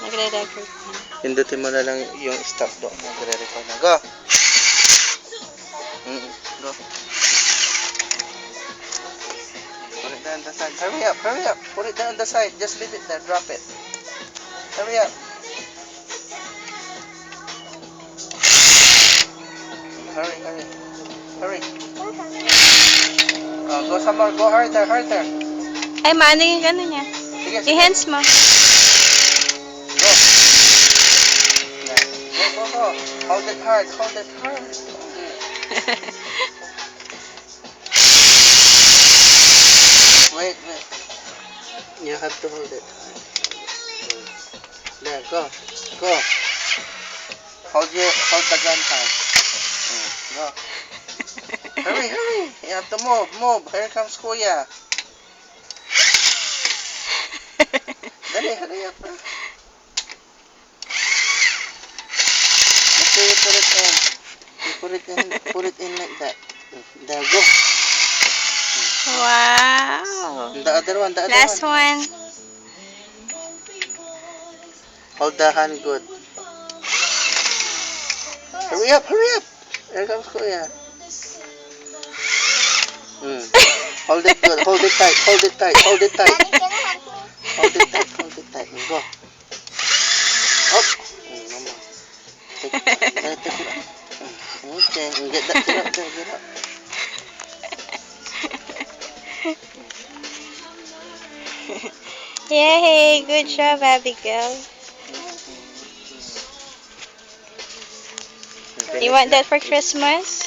Nagre-record. Pindutin mo na lang yung stop doon. Nagre-record na. Go! Go. Put it down the side. Hurry up, hurry up. Put it down the side. Just leave it there. Drop it. Hurry up. Hurry, hurry. Hurry. Go some more. Go harder, harder. Ay, maano yung ano niya? Sige, sige. I-hands mo. Go. Yeah. Go, go, go. Hold it hard. Hold it hard. Wait, wait. You have to hold it. There, go. Go. Hold the gun hard. Go. Hurry, hurry. You have to move, move. Here comes Kuya. Dali, hurry up. Let's see you put it in. You put it in like that. There, go. Wow. The other one, the other Last one. one. Hold the hand good. Hurry up, hurry up. Here comes Kuya. Hold it good, hold it tight, hold it tight, hold it tight. Hold it tight, hold it tight. Go. Up. No more. Take it up. Okay, get that, get up there, get up. Yay! Good job, Abigail. You want that for Christmas?